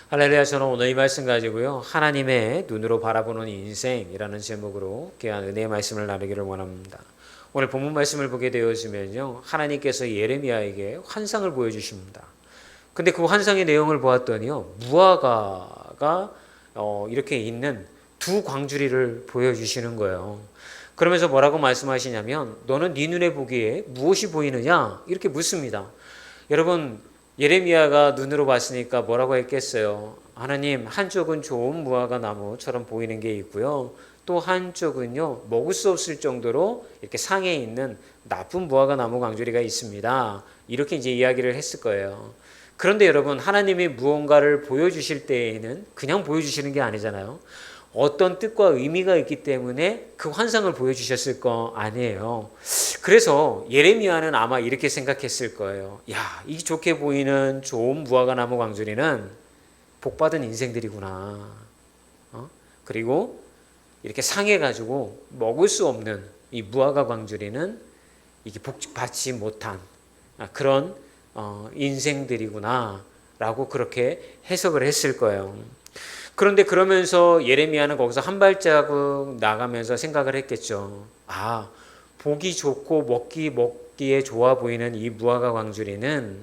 할렐루야. 저는 오늘 이 말씀 가지고요, 하나님의 눈으로 바라보는 인생이라는 제목으로 귀한 은혜의 말씀을 나누기를 원합니다. 오늘 본문 말씀을 보게 되어지면요, 하나님께서 예레미야에게 환상을 보여주십니다. 근데 그 환상의 내용을 보았더니요, 무화과가 이렇게 있는 두 광주리를 보여주시는 거예요. 그러면서 뭐라고 말씀하시냐면, 너는 네 눈에 보기에 무엇이 보이느냐? 이렇게 묻습니다. 여러분, 예레미야가 눈으로 봤으니까 뭐라고 했겠어요? 하나님, 한쪽은 좋은 무화과 나무처럼 보이는 게 있고요, 또 한쪽은요, 먹을 수 없을 정도로 이렇게 상에 있는 나쁜 무화과 나무 광주리가 있습니다. 이렇게 이제 이야기를 했을 거예요. 그런데 여러분, 하나님이 무언가를 보여주실 때에는 그냥 보여주시는 게 아니잖아요. 어떤 뜻과 의미가 있기 때문에 그 환상을 보여주셨을 거 아니에요. 그래서 예레미야는 아마 이렇게 생각했을 거예요. 야, 이 좋게 보이는 좋은 무화과 나무 광주리는 복받은 인생들이구나. 그리고 이렇게 상해가지고 먹을 수 없는 이 무화과 광주리는 이게 복받지 못한 그런 인생들이구나 라고 그렇게 해석을 했을 거예요. 그런데 그러면서 예레미야는 거기서 한 발자국 나가면서 생각을 했겠죠. 아, 보기 좋고 먹기에 좋아 보이는 이 무화과 광주리는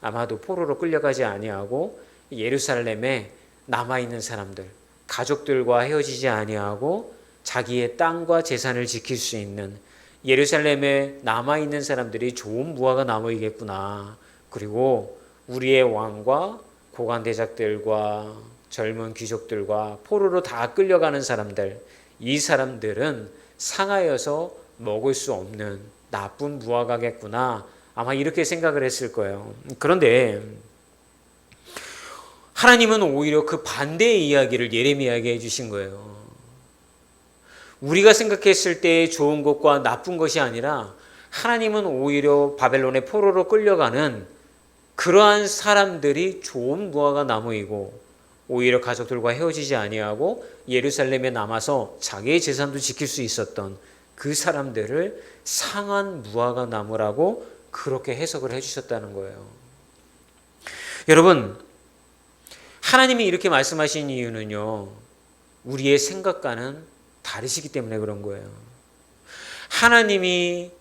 아마도 포로로 끌려가지 아니하고 예루살렘에 남아있는 사람들, 가족들과 헤어지지 아니하고 자기의 땅과 재산을 지킬 수 있는 예루살렘에 남아있는 사람들이 좋은 무화과 나무이겠구나. 그리고 우리의 왕과 고관대작들과 젊은 귀족들과 포로로 다 끌려가는 사람들, 이 사람들은 상하여서 먹을 수 없는 나쁜 무화과겠구나. 아마 이렇게 생각을 했을 거예요. 그런데 하나님은 오히려 그 반대의 이야기를 예레미야에게 해주신 거예요. 우리가 생각했을 때 좋은 것과 나쁜 것이 아니라 하나님은 오히려 바벨론의 포로로 끌려가는 그러한 사람들이 좋은 무화과 나무이고 오히려 가족들과 헤어지지 아니하고 예루살렘에 남아서 자기의 재산도 지킬 수 있었던 그 사람들을 상한 무화과 나무라고 그렇게 해석을 해주셨다는 거예요. 여러분, 하나님이 이렇게 말씀하신 이유는요, 우리의 생각과는 다르시기 때문에 그런 거예요. 하나님이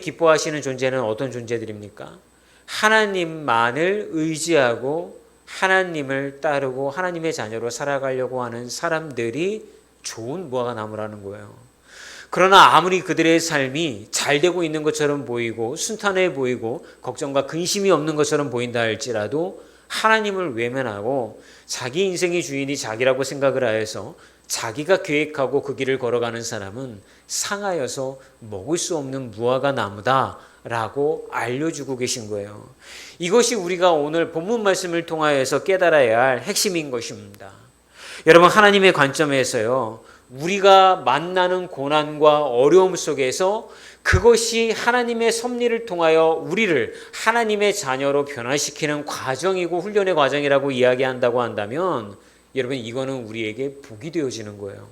기뻐하시는 존재는 어떤 존재들입니까? 하나님만을 의지하고 하나님을 따르고 하나님의 자녀로 살아가려고 하는 사람들이 좋은 무화과 나무라는 거예요. 그러나 아무리 그들의 삶이 잘 되고 있는 것처럼 보이고 순탄해 보이고 걱정과 근심이 없는 것처럼 보인다 할지라도 하나님을 외면하고 자기 인생의 주인이 자기라고 생각을 하여서 자기가 계획하고 그 길을 걸어가는 사람은 상하여서 먹을 수 없는 무화과 나무다 라고 알려주고 계신 거예요. 이것이 우리가 오늘 본문 말씀을 통하여서 깨달아야 할 핵심인 것입니다. 여러분, 하나님의 관점에서요, 우리가 만나는 고난과 어려움 속에서 그것이 하나님의 섭리를 통하여 우리를 하나님의 자녀로 변화시키는 과정이고 훈련의 과정이라고 이야기한다고 한다면 여러분, 이거는 우리에게 복이 되어지는 거예요.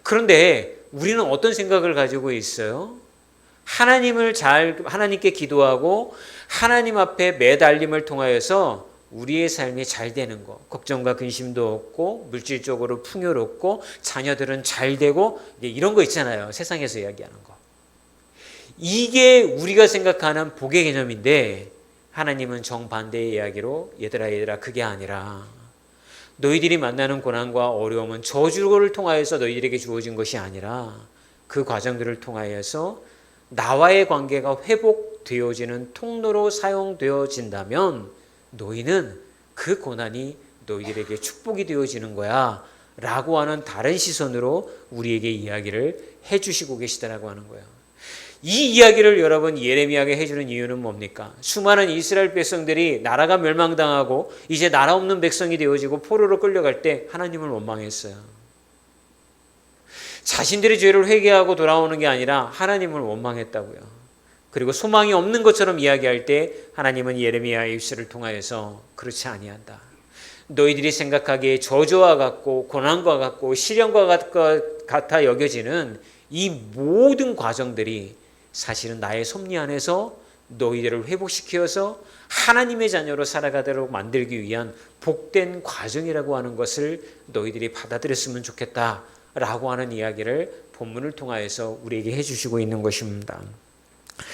그런데 우리는 어떤 생각을 가지고 있어요? 하나님께 기도하고 하나님 앞에 매달림을 통하여서 우리의 삶이 잘 되는 것, 걱정과 근심도 없고 물질적으로 풍요롭고 자녀들은 잘 되고 이런 거 있잖아요. 세상에서 이야기하는 거. 이게 우리가 생각하는 복의 개념인데 하나님은 정반대의 이야기로 얘들아 그게 아니라 너희들이 만나는 고난과 어려움은 저주를 통하여서 너희들에게 주어진 것이 아니라 그 과정들을 통하여서 나와의 관계가 회복되어지는 통로로 사용되어진다면 너희는 그 고난이 너희들에게 축복이 되어지는 거야 라고 하는 다른 시선으로 우리에게 이야기를 해주시고 계시다라고 하는 거예요. 이 이야기를 여러분 예레미야에게 해주는 이유는 뭡니까? 수많은 이스라엘 백성들이 나라가 멸망당하고 이제 나라 없는 백성이 되어지고 포로로 끌려갈 때 하나님을 원망했어요. 자신들의 죄를 회개하고 돌아오는 게 아니라 하나님을 원망했다고요. 그리고 소망이 없는 것처럼 이야기할 때 하나님은 예레미야의 입술을 통하여서 그렇지 아니한다. 너희들이 생각하기에 저주와 같고 고난과 같고 시련과 같아 여겨지는 이 모든 과정들이 사실은 나의 섭리 안에서 너희들을 회복시켜서 하나님의 자녀로 살아가도록 만들기 위한 복된 과정이라고 하는 것을 너희들이 받아들였으면 좋겠다라고 하는 이야기를 본문을 통하여서 우리에게 해주시고 있는 것입니다.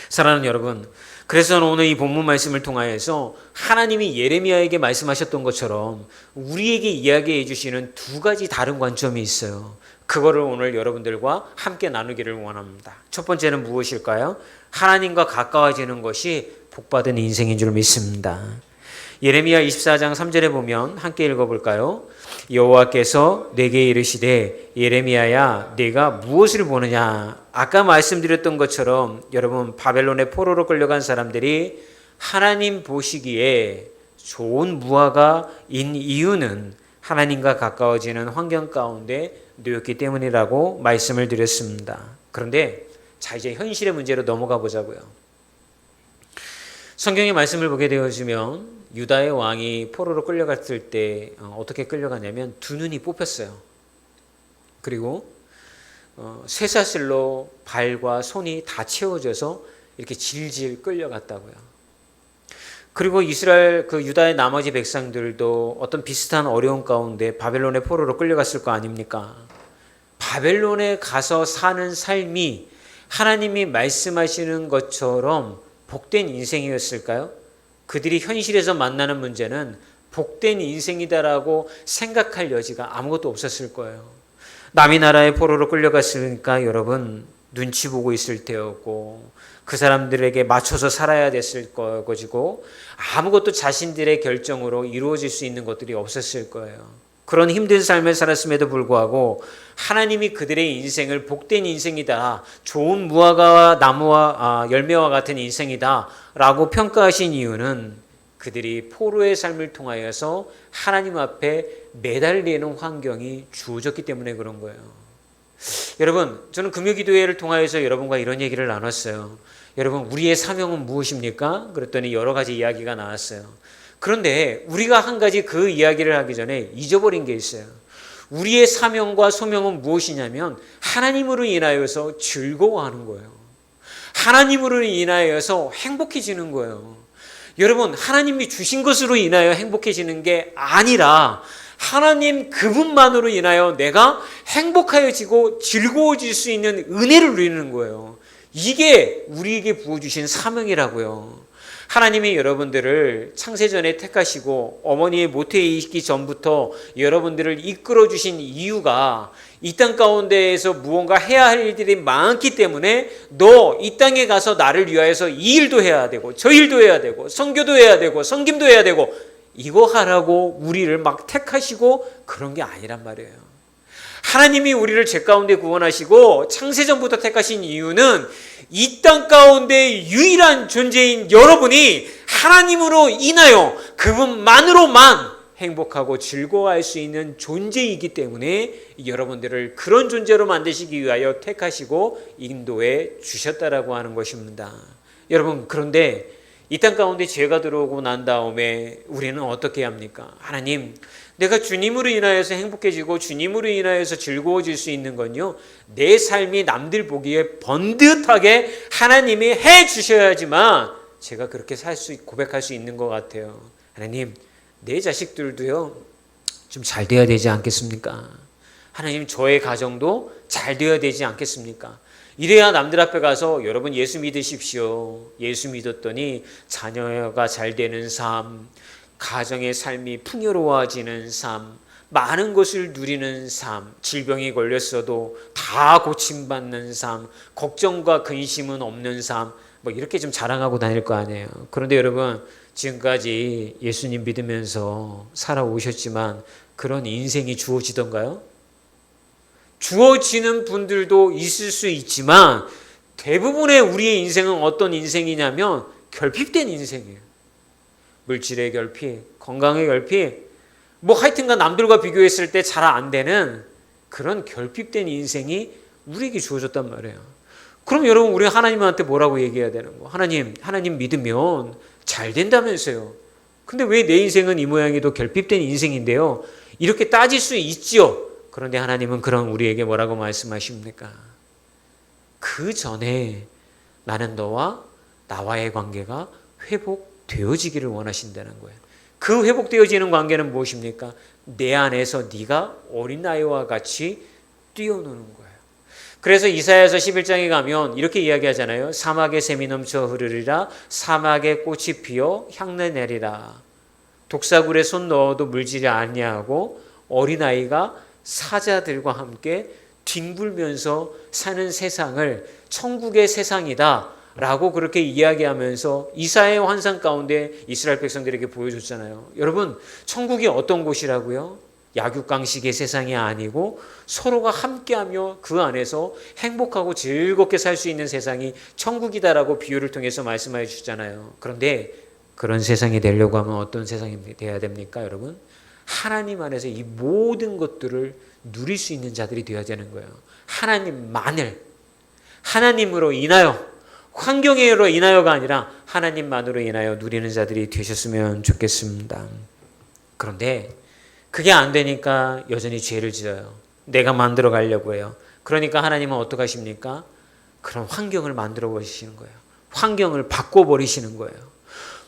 사랑하는 여러분, 그래서 오늘 이 본문 말씀을 통하여서 하나님이 예레미야에게 말씀하셨던 것처럼 우리에게 이야기해 주시는 두 가지 다른 관점이 있어요. 그거를 오늘 여러분들과 함께 나누기를 원합니다. 첫 번째는 무엇일까요? 하나님과 가까워지는 것이 복받은 인생인 줄 믿습니다. 예레미야 24장 3절에 보면 함께 읽어볼까요? 여호와께서 내게 이르시되 예레미야야 네가 무엇을 보느냐. 아까 말씀드렸던 것처럼 여러분 바벨론의 포로로 끌려간 사람들이 하나님 보시기에 좋은 무화과인 이유는 하나님과 가까워지는 환경 가운데 놓였기 때문이라고 말씀을 드렸습니다. 그런데 자 이제 현실의 문제로 넘어가 보자고요. 성경의 말씀을 보게 되어지면 유다의 왕이 포로로 끌려갔을 때 어떻게 끌려가냐면 두 눈이 뽑혔어요. 그리고 쇠사슬로 발과 손이 다 채워져서 이렇게 질질 끌려갔다고요. 그리고 이스라엘 그 유다의 나머지 백성들도 어떤 비슷한 어려운 가운데 바벨론의 포로로 끌려갔을 거 아닙니까? 바벨론에 가서 사는 삶이 하나님이 말씀하시는 것처럼 복된 인생이었을까요? 그들이 현실에서 만나는 문제는 복된 인생이다라고 생각할 여지가 아무것도 없었을 거예요. 남의 나라의 포로로 끌려갔으니까 여러분 눈치 보고 있을 때였고 그 사람들에게 맞춰서 살아야 됐을 것이고 아무것도 자신들의 결정으로 이루어질 수 있는 것들이 없었을 거예요. 그런 힘든 삶을 살았음에도 불구하고 하나님이 그들의 인생을 복된 인생이다, 좋은 무화과와 나무와 열매와 같은 인생이다 라고 평가하신 이유는 그들이 포로의 삶을 통하여서 하나님 앞에 매달리는 환경이 주어졌기 때문에 그런 거예요. 여러분, 저는 금요기도회를 통하여서 여러분과 이런 얘기를 나눴어요. 여러분, 우리의 사명은 무엇입니까? 그랬더니 여러 가지 이야기가 나왔어요. 그런데 우리가 한 가지 그 이야기를 하기 전에 잊어버린 게 있어요. 우리의 사명과 소명은 무엇이냐면 하나님으로 인하여서 즐거워하는 거예요. 하나님으로 인하여서 행복해지는 거예요. 여러분, 하나님이 주신 것으로 인하여 행복해지는 게 아니라 하나님 그분만으로 인하여 내가 행복하여지고 즐거워질 수 있는 은혜를 누리는 거예요. 이게 우리에게 부어주신 사명이라고요. 하나님이 여러분들을 창세전에 택하시고 어머니의 모태에 있기 전부터 여러분들을 이끌어 주신 이유가 이 땅 가운데에서 무언가 해야 할 일들이 많기 때문에 너 이 땅에 가서 나를 위하여서 이 일도 해야 되고 저 일도 해야 되고 선교도 해야 되고 섬김도 해야 되고 이거 하라고 우리를 막 택하시고 그런 게 아니란 말이에요. 하나님이 우리를 죄 가운데 구원하시고 창세전부터 택하신 이유는 이 땅 가운데 유일한 존재인 여러분이 하나님으로 인하여 그분만으로만 행복하고 즐거워할 수 있는 존재이기 때문에 여러분들을 그런 존재로 만드시기 위하여 택하시고 인도해 주셨다라고 하는 것입니다. 여러분, 그런데 이 땅 가운데 죄가 들어오고 난 다음에 우리는 어떻게 합니까? 하나님, 내가 주님으로 인하여서 행복해지고 주님으로 인하여서 즐거워질 수 있는 건요, 내 삶이 남들 보기에 번듯하게 하나님이 해 주셔야지만 제가 그렇게 고백할 수 있는 것 같아요. 하나님, 내 자식들도요 좀 잘 돼야 되지 않겠습니까? 하나님, 저의 가정도 잘 되어야 되지 않겠습니까? 이래야 남들 앞에 가서 여러분 예수 믿으십시오. 예수 믿었더니 자녀가 잘 되는 삶, 가정의 삶이 풍요로워지는 삶, 많은 것을 누리는 삶, 질병이 걸렸어도 다 고침받는 삶, 걱정과 근심은 없는 삶, 뭐 이렇게 좀 자랑하고 다닐 거 아니에요. 그런데 여러분, 지금까지 예수님 믿으면서 살아오셨지만 그런 인생이 주어지던가요? 주어지는 분들도 있을 수 있지만 대부분의 우리의 인생은 어떤 인생이냐면 결핍된 인생이에요. 물질의 결핍, 건강의 결핍, 뭐 하여튼간 남들과 비교했을 때 잘 안 되는 그런 결핍된 인생이 우리에게 주어졌단 말이에요. 그럼 여러분, 우리 하나님한테 뭐라고 얘기해야 되는 거? 하나님 믿으면 잘 된다면서요. 근데 왜 내 인생은 이 모양이도 결핍된 인생인데요? 이렇게 따질 수 있지요. 그런데 하나님은 그런 우리에게 뭐라고 말씀하십니까? 그 전에 나는 너와 나와의 관계가 회복되어지기를 원하신다는 거예요. 그 회복되어지는 관계는 무엇입니까? 내 안에서 네가 어린아이와 같이 뛰어노는 거예요. 그래서 이사야서 11장에 가면 이렇게 이야기하잖아요. 사막에 샘이 넘쳐 흐르리라. 사막에 꽃이 피어 향내 내리라. 독사굴에 손 넣어도 물지를 아니하고 어린아이가 사자들과 함께 뒹굴면서 사는 세상을 천국의 세상이다 라고 그렇게 이야기하면서 이사야의 환상 가운데 이스라엘 백성들에게 보여줬잖아요. 여러분, 천국이 어떤 곳이라고요? 약육강식의 세상이 아니고 서로가 함께하며 그 안에서 행복하고 즐겁게 살 수 있는 세상이 천국이다라고 비유를 통해서 말씀해 주셨잖아요. 그런데 그런 세상이 되려고 하면 어떤 세상이 돼야 됩니까, 여러분? 하나님 안에서 이 모든 것들을 누릴 수 있는 자들이 되어야 되는 거예요. 하나님만을, 하나님으로 인하여, 환경으로 인하여가 아니라 하나님만으로 인하여 누리는 자들이 되셨으면 좋겠습니다. 그런데 그게 안 되니까 여전히 죄를 지어요. 내가 만들어 가려고 해요. 그러니까 하나님은 어떻게 하십니까? 그런 환경을 만들어 버리시는 거예요. 환경을 바꿔버리시는 거예요.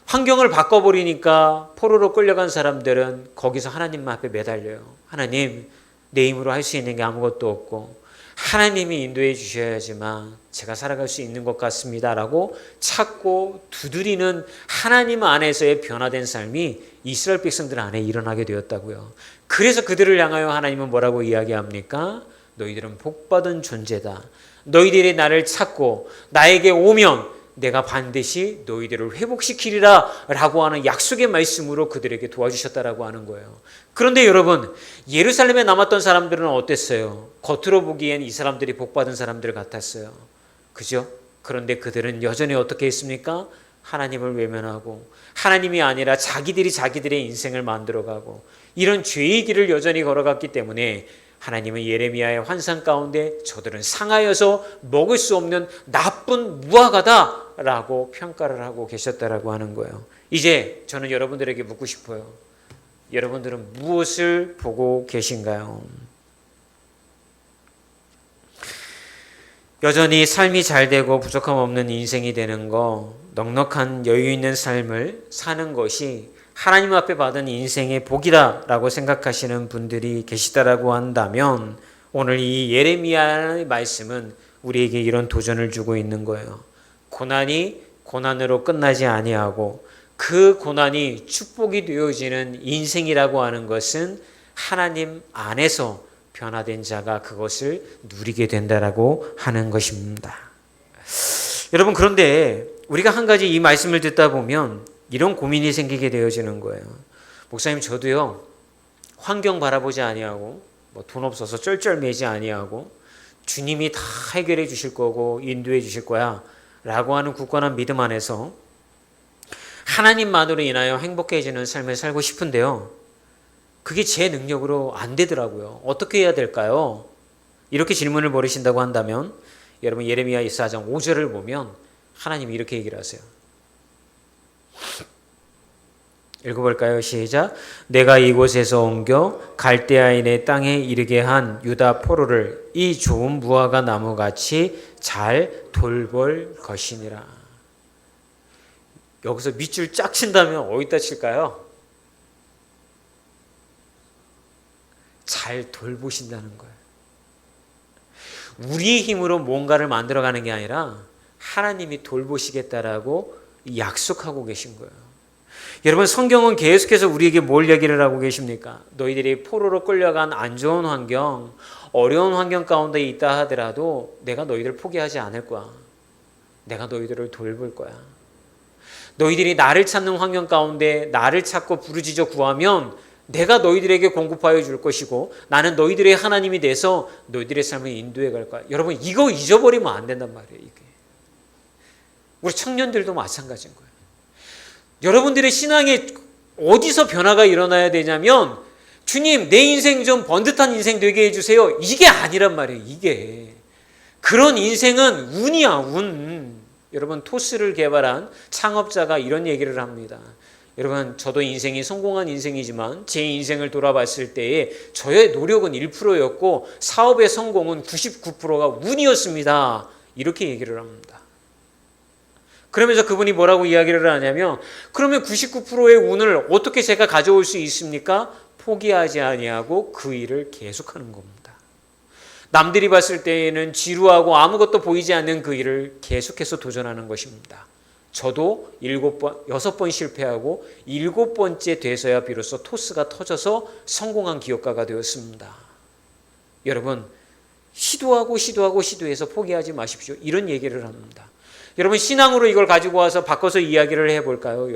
환경을 바꿔버리니까 포로로 끌려간 사람들은 거기서 하나님 앞에 매달려요. 하나님, 내 힘으로 할 수 있는 게 아무것도 없고 하나님이 인도해 주셔야지만 제가 살아갈 수 있는 것 같습니다 라고 찾고 두드리는 하나님 안에서의 변화된 삶이 이스라엘 백성들 안에 일어나게 되었다고요. 그래서 그들을 향하여 하나님은 뭐라고 이야기합니까? 너희들은 복받은 존재다. 너희들이 나를 찾고 나에게 오면 내가 반드시 너희들을 회복시키리라 라고 하는 약속의 말씀으로 그들에게 도와주셨다라고 하는 거예요. 그런데 여러분, 예루살렘에 남았던 사람들은 어땠어요? 겉으로 보기엔 이 사람들이 복받은 사람들 같았어요. 그죠? 그런데 그들은 여전히 어떻게 했습니까? 하나님을 외면하고 하나님이 아니라 자기들이 자기들의 인생을 만들어가고 이런 죄의 길을 여전히 걸어갔기 때문에 하나님은 예레미야의 환상 가운데 저들은 상하여서 먹을 수 없는 나쁜 무화과다라고 평가를 하고 계셨다라고 하는 거예요. 이제 저는 여러분들에게 묻고 싶어요. 여러분들은 무엇을 보고 계신가요? 여전히 삶이 잘 되고 부족함 없는 인생이 되는 거, 넉넉한 여유 있는 삶을 사는 것이 하나님 앞에 받은 인생의 복이다라고 생각하시는 분들이 계시다라고 한다면 오늘 이 예레미야의 말씀은 우리에게 이런 도전을 주고 있는 거예요. 고난이 고난으로 끝나지 아니하고 그 고난이 축복이 되어지는 인생이라고 하는 것은 하나님 안에서 변화된 자가 그것을 누리게 된다라고 하는 것입니다. 여러분, 그런데 우리가 한 가지 이 말씀을 듣다 보면 이런 고민이 생기게 되어지는 거예요. 목사님, 저도요 환경 바라보지 아니하고 돈 없어서 쩔쩔매지 아니하고 주님이 다 해결해 주실 거고 인도해 주실 거야 라고 하는 굳건한 믿음 안에서 하나님만으로 인하여 행복해지는 삶을 살고 싶은데요, 그게 제 능력으로 안 되더라고요. 어떻게 해야 될까요? 이렇게 질문을 벌이신다고 한다면 여러분, 예레미야 24장 5절을 보면 하나님이 이렇게 얘기를 하세요. 읽어볼까요? 시작. 내가 이곳에서 옮겨 갈대아인의 땅에 이르게 한 유다 포로를 이 좋은 무화과 나무같이 잘 돌볼 것이니라. 여기서 밑줄 쫙 친다면 어디다 칠까요? 잘 돌보신다는 거예요. 우리의 힘으로 뭔가를 만들어가는 게 아니라 하나님이 돌보시겠다라고 약속하고 계신 거예요. 여러분, 성경은 계속해서 우리에게 뭘 얘기를 하고 계십니까? 너희들이 포로로 끌려간 안 좋은 환경, 어려운 환경 가운데 있다 하더라도 내가 너희들을 포기하지 않을 거야. 내가 너희들을 돌볼 거야. 너희들이 나를 찾는 환경 가운데 나를 찾고 부르짖어 구하면 내가 너희들에게 공급하여 줄 것이고 나는 너희들의 하나님이 돼서 너희들의 삶을 인도해 갈 거야. 여러분, 이거 잊어버리면 안 된단 말이에요. 이게. 우리 청년들도 마찬가지인 거예요. 여러분들의 신앙에 어디서 변화가 일어나야 되냐면 주님, 내 인생 좀 번듯한 인생 되게 해주세요. 이게 아니란 말이에요. 이게. 그런 인생은 운이야, 운. 여러분, 토스를 개발한 창업자가 이런 얘기를 합니다. 여러분, 저도 인생이 성공한 인생이지만 제 인생을 돌아봤을 때에 저의 노력은 1%였고 사업의 성공은 99%가 운이었습니다. 이렇게 얘기를 합니다. 그러면서 그분이 뭐라고 이야기를 하냐면 그러면 99%의 운을 어떻게 제가 가져올 수 있습니까? 포기하지 아니하고 그 일을 계속하는 겁니다. 남들이 봤을 때에는 지루하고 아무것도 보이지 않는 그 일을 계속해서 도전하는 것입니다. 저도 6번 실패하고 7번째 돼서야 비로소 토스가 터져서 성공한 기업가가 되었습니다. 여러분, 시도해서 포기하지 마십시오. 이런 얘기를 합니다. 여러분, 신앙으로 이걸 가지고 와서 바꿔서 이야기를 해볼까요?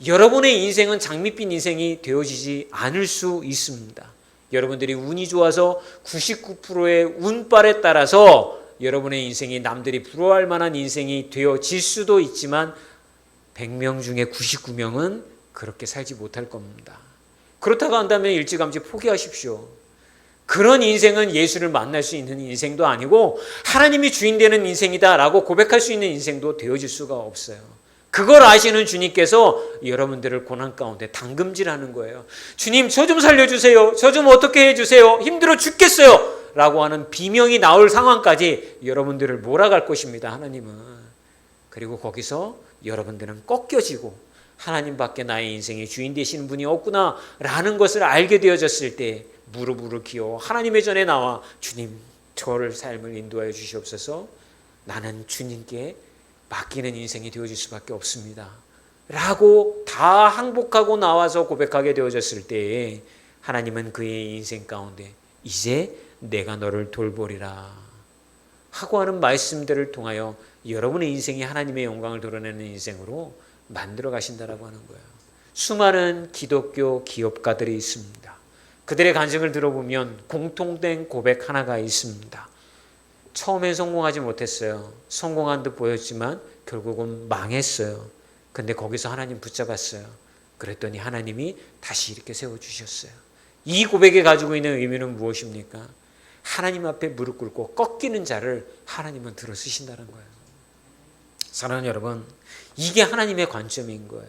여러분의 인생은 장밋빛 인생이 되어지지 않을 수 있습니다. 여러분들이 운이 좋아서 99%의 운빨에 따라서 여러분의 인생이 남들이 부러워할 만한 인생이 되어질 수도 있지만 100명 중에 99명은 그렇게 살지 못할 겁니다. 그렇다고 한다면 일찌감치 포기하십시오. 그런 인생은 예수를 만날 수 있는 인생도 아니고 하나님이 주인 되는 인생이다라고 고백할 수 있는 인생도 되어질 수가 없어요. 그걸 아시는 주님께서 여러분들을 고난 가운데 당금질하는 거예요. 주님, 저 좀 살려주세요. 저 좀 어떻게 해주세요. 힘들어 죽겠어요. 라고 하는 비명이 나올 상황까지 여러분들을 몰아갈 것입니다. 하나님은. 그리고 거기서 여러분들은 꺾여지고 하나님밖에 나의 인생의 주인 되시는 분이 없구나 라는 것을 알게 되어졌을 때 무릎을 기어 하나님의 전에 나와 주님, 저를 삶을 인도하여 주시옵소서. 나는 주님께 맡기는 인생이 되어질 수밖에 없습니다 라고 다 항복하고 나와서 고백하게 되어졌을 때에 하나님은 그의 인생 가운데 이제 내가 너를 돌보리라 하고 하는 말씀들을 통하여 여러분의 인생이 하나님의 영광을 드러내는 인생으로 만들어 가신다라고 하는 거예요. 수많은 기독교 기업가들이 있습니다. 그들의 간증을 들어보면 공통된 고백 하나가 있습니다. 처음엔 성공하지 못했어요. 성공한 듯 보였지만 결국은 망했어요. 근데 거기서 하나님 붙잡았어요. 그랬더니 하나님이 다시 이렇게 세워주셨어요. 이 고백이 가지고 있는 의미는 무엇입니까? 하나님 앞에 무릎 꿇고 꺾이는 자를 하나님은 들어 쓰신다는 거예요. 사랑하는 여러분, 이게 하나님의 관점인 거예요.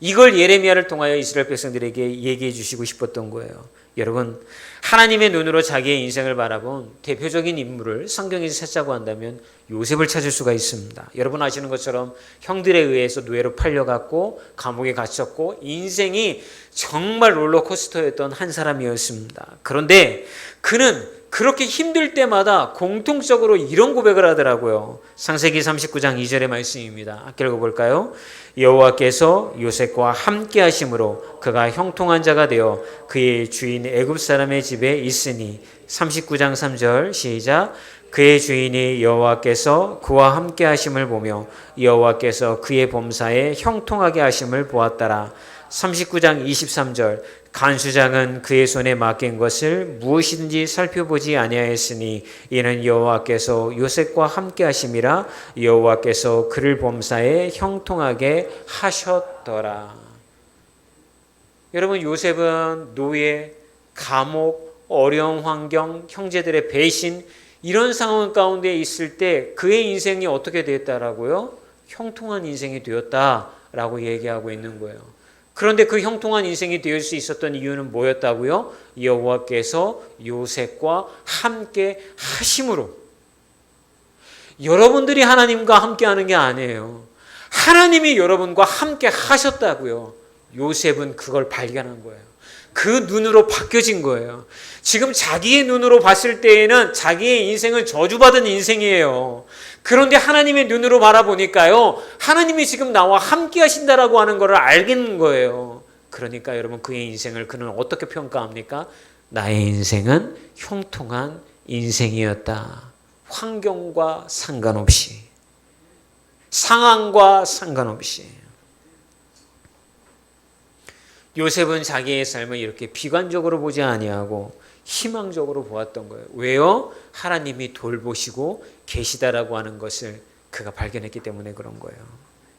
이걸 예레미야를 통하여 이스라엘 백성들에게 얘기해 주시고 싶었던 거예요. 여러분, 하나님의 눈으로 자기의 인생을 바라본 대표적인 인물을 성경에서 찾자고 한다면 요셉을 찾을 수가 있습니다. 여러분 아시는 것처럼 형들에 의해서 노예로 팔려갔고 감옥에 갇혔고 인생이 정말 롤러코스터였던 한 사람이었습니다. 그런데 그는 그렇게 힘들 때마다 공통적으로 이런 고백을 하더라고요. 창세기 39장 2절의 말씀입니다. 함께 읽어볼까요? 여호와께서 요셉과 함께 하심으로 그가 형통한 자가 되어 그의 주인 애굽 사람의 집에 있으니. 39장 3절 시작. 그의 주인이 여호와께서 그와 함께 하심을 보며 여호와께서 그의 범사에 형통하게 하심을 보았더라. 39장 23절 간수장은 그의 손에 맡긴 것을 무엇이든지 살펴보지 아니하였으니 이는 여호와께서 요셉과 함께 하심이라. 여호와께서 그를 범사에 형통하게 하셨더라. 여러분, 요셉은 노예, 감옥, 어려운 환경, 형제들의 배신 이런 상황 가운데 있을 때 그의 인생이 어떻게 되었다라고요? 형통한 인생이 되었다라고 얘기하고 있는 거예요. 그런데 그 형통한 인생이 될 수 있었던 이유는 뭐였다고요? 여호와께서 요셉과 함께 하심으로. 여러분들이 하나님과 함께 하는 게 아니에요. 하나님이 여러분과 함께 하셨다고요. 요셉은 그걸 발견한 거예요. 그 눈으로 바뀌어진 거예요. 지금 자기의 눈으로 봤을 때에는 자기의 인생은 저주받은 인생이에요. 그런데 하나님의 눈으로 바라보니까요, 하나님이 지금 나와 함께 하신다라고 하는 것을 알겠는 거예요. 그러니까 여러분, 그의 인생을 그는 어떻게 평가합니까? 나의 인생은 형통한 인생이었다. 환경과 상관없이, 상황과 상관없이. 요셉은 자기의 삶을 이렇게 비관적으로 보지 아니하고 희망적으로 보았던 거예요. 왜요? 하나님이 돌보시고 계시다라고 하는 것을 그가 발견했기 때문에 그런 거예요.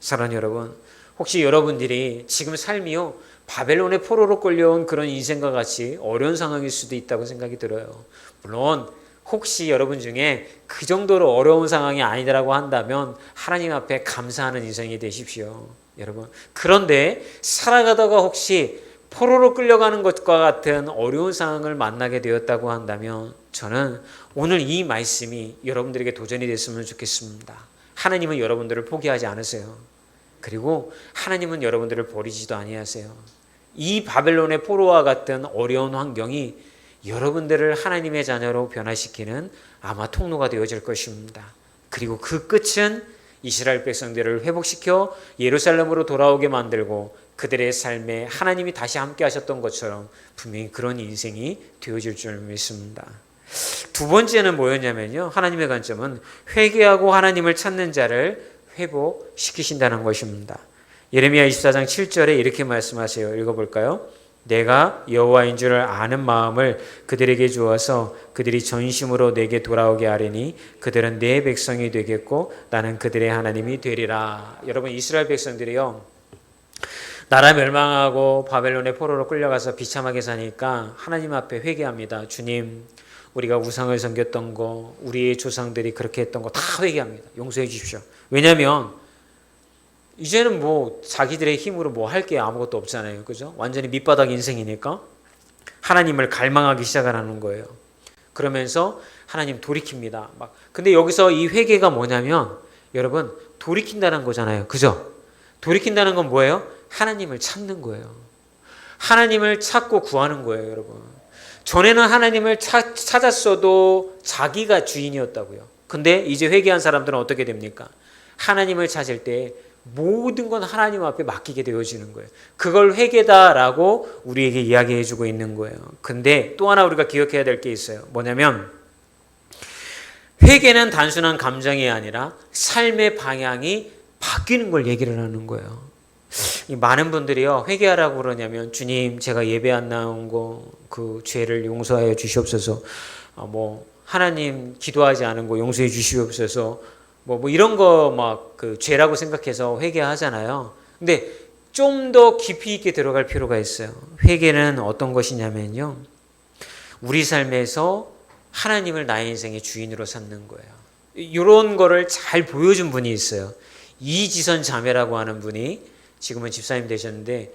사랑하는 여러분, 혹시 여러분들이 지금 삶이요, 바벨론의 포로로 끌려온 그런 인생과 같이 어려운 상황일 수도 있다고 생각이 들어요. 물론 혹시 여러분 중에 그 정도로 어려운 상황이 아니라고 한다면 하나님 앞에 감사하는 인생이 되십시오. 여러분, 그런데 살아가다가 혹시 포로로 끌려가는 것과 같은 어려운 상황을 만나게 되었다고 한다면 저는 오늘 이 말씀이 여러분들에게 도전이 됐으면 좋겠습니다. 하나님은 여러분들을 포기하지 않으세요. 그리고 하나님은 여러분들을 버리지도 아니하세요. 이 바벨론의 포로와 같은 어려운 환경이 여러분들을 하나님의 자녀로 변화시키는 아마 통로가 되어질 것입니다. 그리고 그 끝은 이스라엘 백성들을 회복시켜 예루살렘으로 돌아오게 만들고 그들의 삶에 하나님이 다시 함께 하셨던 것처럼 분명히 그런 인생이 되어질 줄 믿습니다. 두 번째는 뭐였냐면요, 하나님의 관점은 회개하고 하나님을 찾는 자를 회복시키신다는 것입니다. 예레미야 24장 7절에 이렇게 말씀하세요. 읽어볼까요? 내가 여호와인 줄 아는 마음을 그들에게 주어서 그들이 전심으로 내게 돌아오게 하리니 그들은 내 백성이 되겠고 나는 그들의 하나님이 되리라. 여러분, 이스라엘 백성들이요, 나라 멸망하고 바벨론의 포로로 끌려가서 비참하게 사니까 하나님 앞에 회개합니다. 주님, 우리가 우상을 섬겼던 거, 우리의 조상들이 그렇게 했던 거 다 회개합니다. 용서해 주십시오. 왜냐하면 이제는 뭐 자기들의 힘으로 뭐 할 게 아무것도 없잖아요. 그죠? 완전히 밑바닥 인생이니까 하나님을 갈망하기 시작하는 거예요. 그러면서 하나님 돌이킵니다. 근데 여기서 이 회개가 뭐냐면 여러분, 돌이킨다는 거잖아요. 그죠? 돌이킨다는 건 뭐예요? 하나님을 찾는 거예요. 하나님을 찾고 구하는 거예요, 여러분. 전에는 하나님을 찾았어도 자기가 주인이었다고요. 근데 이제 회개한 사람들은 어떻게 됩니까? 하나님을 찾을 때 모든 건 하나님 앞에 맡기게 되어지는 거예요. 그걸 회개다라고 우리에게 이야기해 주고 있는 거예요. 근데 또 하나 우리가 기억해야 될 게 있어요. 뭐냐면 회개는 단순한 감정이 아니라 삶의 방향이 바뀌는 걸 얘기를 하는 거예요. 많은 분들이요, 회개하라고 그러냐면 주님, 제가 예배 안 나온 거 그 죄를 용서하여 주시옵소서, 하나님 기도하지 않은 거 용서해 주시옵소서, 뭐 이런 거 막 그 죄라고 생각해서 회개하잖아요. 근데 좀 더 깊이 있게 들어갈 필요가 있어요. 회개는 어떤 것이냐면요, 우리 삶에서 하나님을 나의 인생의 주인으로 삼는 거예요. 이런 거를 잘 보여준 분이 있어요. 이지선 자매라고 하는 분이 지금은 집사님 되셨는데,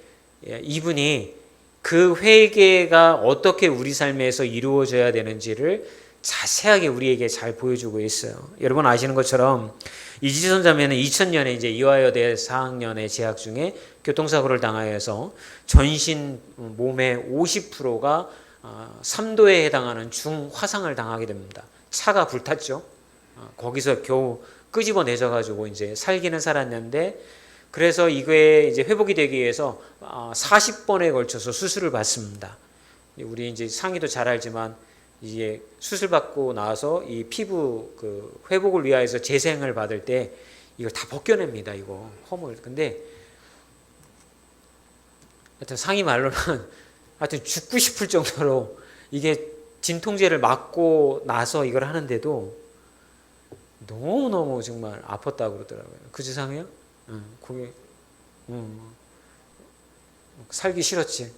이분이 그 회개가 어떻게 우리 삶에서 이루어져야 되는지를 자세하게 우리에게 잘 보여주고 있어요. 여러분 아시는 것처럼 이지선 자매는 2000년에 이제 이화여대 4학년에 재학 중에 교통사고를 당하여서 전신 몸의 50%가 3도에 해당하는 중화상을 당하게 됩니다. 차가 불탔죠. 거기서 겨우 끄집어내져 가지고 이제 살기는 살았는데, 그래서 이거에 이제 회복이 되기 위해서 40번에 걸쳐서 수술을 받습니다. 우리 이제 상의도 잘 알지만 이제 수술 받고 나서 이 피부 그 회복을 위하여서 재생을 받을 때 이걸 다 벗겨냅니다. 이거 험을. 근데 하여튼 상의 말로는 하여튼 죽고 싶을 정도로 이게 진통제를 맞고 나서 이걸 하는데도 너무너무 정말 아팠다고 그러더라고요. 그지 상이요? 그게 살기 싫었지.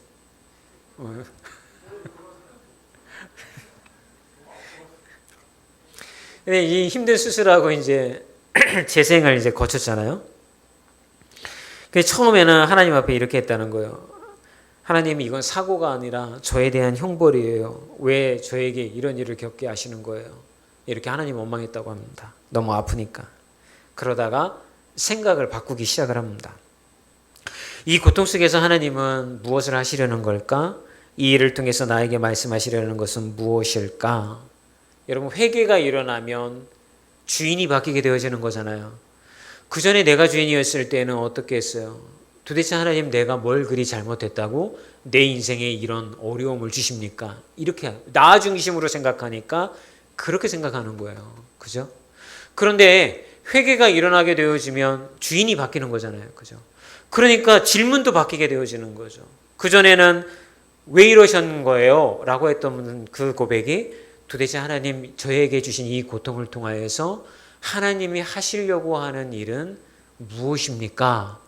근데 이 힘든 수술하고 이제 재생을 이제 거쳤잖아요. 근데 처음에는 하나님 앞에 이렇게 했다는 거예요. 하나님, 이건 사고가 아니라 저에 대한 형벌이에요. 왜 저에게 이런 일을 겪게 하시는 거예요? 이렇게 하나님 원망했다고 합니다. 너무 아프니까. 그러다가 생각을 바꾸기 시작을 합니다. 이 고통 속에서 하나님은 무엇을 하시려는 걸까? 이 일을 통해서 나에게 말씀하시려는 것은 무엇일까? 여러분, 회개가 일어나면 주인이 바뀌게 되어지는 거잖아요. 그 전에 내가 주인이었을 때는 어떻게 했어요? 도대체 하나님, 내가 뭘 그리 잘못했다고 내 인생에 이런 어려움을 주십니까? 이렇게 나 중심으로 생각하니까 그렇게 생각하는 거예요. 그죠? 그런데 회개가 일어나게 되어지면 주인이 바뀌는 거잖아요. 그죠? 그러니까 질문도 바뀌게 되어지는 거죠. 그전에는 왜 이러신 거예요? 라고 했던 그 고백이 도대체 하나님, 저에게 주신 이 고통을 통하여서 하나님이 하시려고 하는 일은 무엇입니까?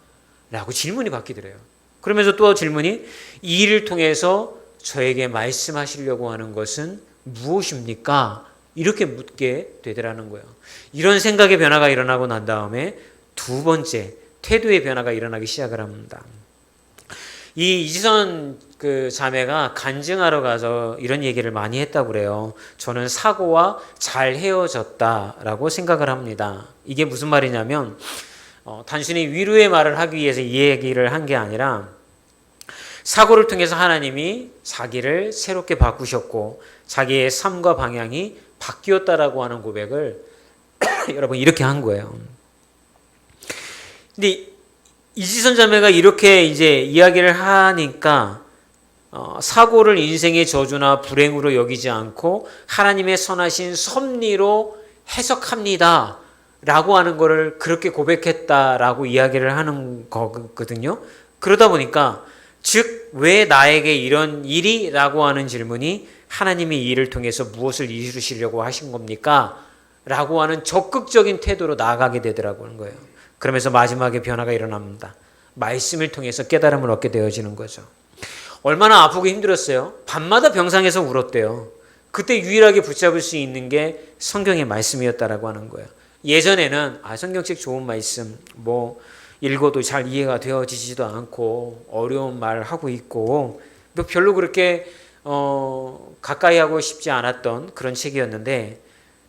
라고 질문이 바뀌더래요. 그러면서 또 질문이, 이 일을 통해서 저에게 말씀하시려고 하는 것은 무엇입니까? 이렇게 묻게 되더라는 거예요. 이런 생각의 변화가 일어나고 난 다음에 두 번째, 태도의 변화가 일어나기 시작을 합니다. 이 이지선 그 자매가 간증하러 가서 이런 얘기를 많이 했다고 그래요. 저는 사고와 잘 헤어졌다라고 생각을 합니다. 이게 무슨 말이냐면 단순히 위로의 말을 하기 위해서 이 얘기를 한 게 아니라 사고를 통해서 하나님이 자기를 새롭게 바꾸셨고 자기의 삶과 방향이 바뀌었다라고 하는 고백을 여러분 이렇게 한 거예요. 근데 이지선 자매가 이렇게 이제 이야기를 하니까 사고를 인생의 저주나 불행으로 여기지 않고 하나님의 선하신 섭리로 해석합니다. 라고 하는 거를 그렇게 고백했다라고 이야기를 하는 거거든요. 그러다 보니까 즉 왜 나에게 이런 일이? 라고 하는 질문이 하나님이 이 일을 통해서 무엇을 이루시려고 하신 겁니까? 라고 하는 적극적인 태도로 나아가게 되더라고요. 거예요. 그러면서 마지막에 변화가 일어납니다. 말씀을 통해서 깨달음을 얻게 되어지는 거죠. 얼마나 아프고 힘들었어요. 밤마다 병상에서 울었대요. 그때 유일하게 붙잡을 수 있는 게 성경의 말씀이었다라고 하는 거예요. 예전에는 성경책 좋은 말씀 읽어도 잘 이해가 되어지지도 않고 어려운 말 하고 있고 별로 그렇게 가까이 하고 싶지 않았던 그런 책이었는데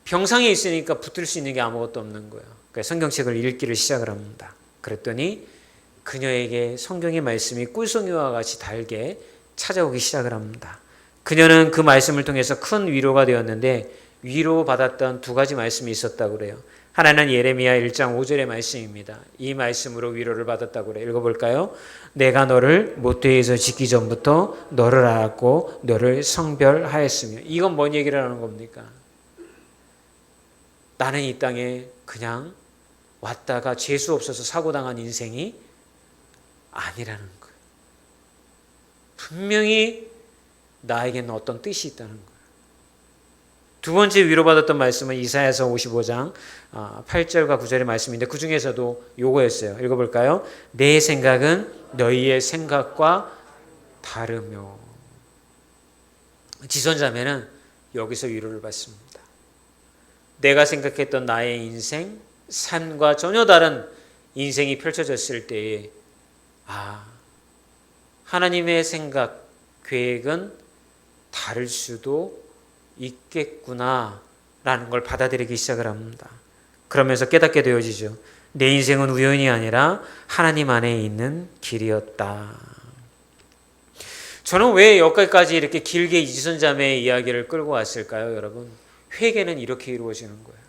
병상에 있으니까 붙들 수 있는 게 아무것도 없는 거예요. 그래서 성경책을 읽기를 시작을 합니다. 그랬더니 그녀에게 성경의 말씀이 꿀송이와 같이 달게 찾아오기 시작을 합니다. 그녀는 그 말씀을 통해서 큰 위로가 되었는데 위로받았던 두 가지 말씀이 있었다고 그래요. 하나는 예레미야 1장 5절의 말씀입니다. 이 말씀으로 위로를 받았다고 그래요. 읽어볼까요? 내가 너를 모태에서 짓기 전부터 너를 알았고 너를 성별하였으며. 이건 뭔 얘기를 하는 겁니까? 나는 이 땅에 그냥 왔다가 재수 없어서 사고당한 인생이 아니라는 거예요. 분명히 나에게는 어떤 뜻이 있다는 거예요. 두 번째 위로받았던 말씀은 이사야서 55장 8절과 9절의 말씀인데 그 중에서도 요거였어요. 읽어볼까요? 내 생각은 너희의 생각과 다르며. 지선자매는 여기서 위로를 받습니다. 내가 생각했던 나의 인생, 삶과 전혀 다른 인생이 펼쳐졌을 때에 하나님의 생각, 계획은 다를 수도 있겠구나 라는 걸 받아들이기 시작을 합니다. 그러면서 깨닫게 되어지죠. 내 인생은 우연이 아니라 하나님 안에 있는 길이었다. 저는 왜 여기까지 이렇게 길게 이지선 자매의 이야기를 끌고 왔을까요, 여러분? 회개는 이렇게 이루어지는 거예요.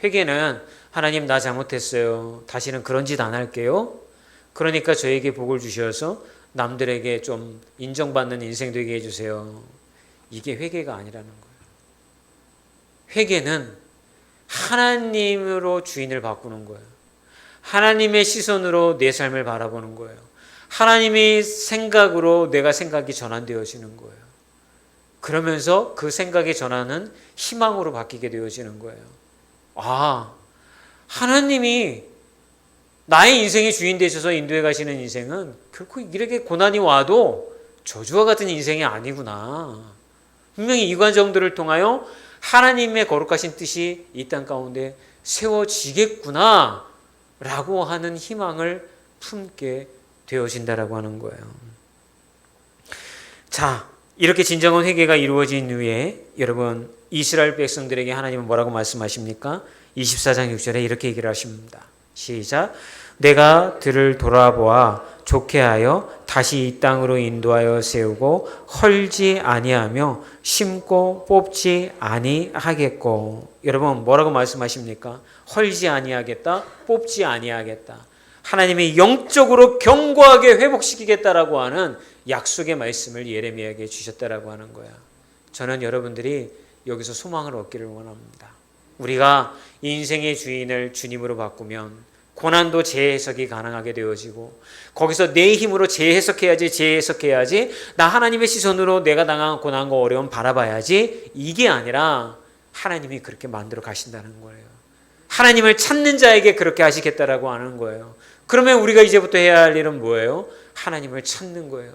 회개는 하나님 나 잘못했어요. 다시는 그런 짓 안 할게요. 그러니까 저에게 복을 주셔서 남들에게 좀 인정받는 인생 되게 해주세요. 이게 회개가 아니라는 거예요. 회개는 하나님으로 주인을 바꾸는 거예요. 하나님의 시선으로 내 삶을 바라보는 거예요. 하나님의 생각으로 내가 생각이 전환되어지는 거예요. 그러면서 그 생각의 전환은 희망으로 바뀌게 되어지는 거예요. 하나님이 나의 인생의 주인 되셔서 인도해 가시는 인생은 결코 이렇게 고난이 와도 저주와 같은 인생이 아니구나. 분명히 이 과정들을 통하여 하나님의 거룩하신 뜻이 이 땅 가운데 세워지겠구나 라고 하는 희망을 품게 되어진다라고 하는 거예요. 자, 이렇게 진정한 회개가 이루어진 후에 여러분 이스라엘 백성들에게 하나님은 뭐라고 말씀하십니까? 24장 6절에 이렇게 얘기를 하십니다. 시작. 내가 들을 돌아보아 좋게 하여 다시 이 땅으로 인도하여 세우고 헐지 아니하며 심고 뽑지 아니하겠고. 여러분 뭐라고 말씀하십니까? 헐지 아니하겠다, 뽑지 아니하겠다. 하나님이 영적으로 견고하게 회복시키겠다라고 하는 약속의 말씀을 예레미야에게 주셨다라고 하는 거야. 저는 여러분들이 여기서 소망을 얻기를 원합니다. 우리가 인생의 주인을 주님으로 바꾸면 고난도 재해석이 가능하게 되어지고 거기서 내 힘으로 재해석해야지 나 하나님의 시선으로 내가 당한 고난과 어려움 바라봐야지 이게 아니라 하나님이 그렇게 만들어 가신다는 거예요. 하나님을 찾는 자에게 그렇게 하시겠다라고 하는 거예요. 그러면 우리가 이제부터 해야 할 일은 뭐예요? 하나님을 찾는 거예요.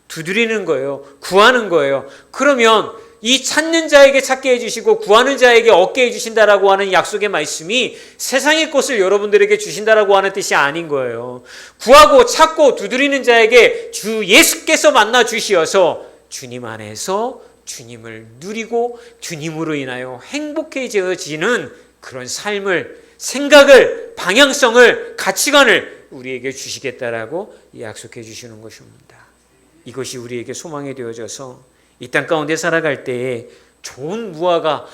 두드리는 거예요. 구하는 거예요. 그러면 이 찾는 자에게 찾게 해주시고 구하는 자에게 얻게 해주신다라고 하는 약속의 말씀이 세상의 것을 여러분들에게 주신다라고 하는 뜻이 아닌 거예요. 구하고 찾고 두드리는 자에게 주 예수께서 만나 주시어서 주님 안에서 주님을 누리고 주님으로 인하여 행복해져지는 그런 삶을, 생각을, 방향성을, 가치관을 우리에게 주시겠다라고 약속해 주시는 것입니다. 이것이 우리에게 소망이 되어져서 이 땅 가운데 살아갈 때에 좋은 무화과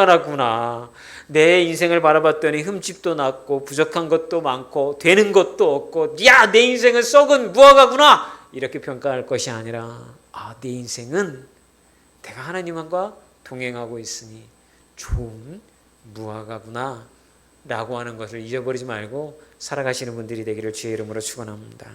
나구나. 내 인생을 바라봤더니 흠집도 났고 부족한 것도 많고 되는 것도 없고 야, 내 인생은 썩은 무화과구나. 이렇게 평가할 것이 아니라 내 인생은 내가 하나님과 동행하고 있으니 좋은 무화과구나 라고 하는 것을 잊어버리지 말고 살아가시는 분들이 되기를 주의 이름으로 축원합니다.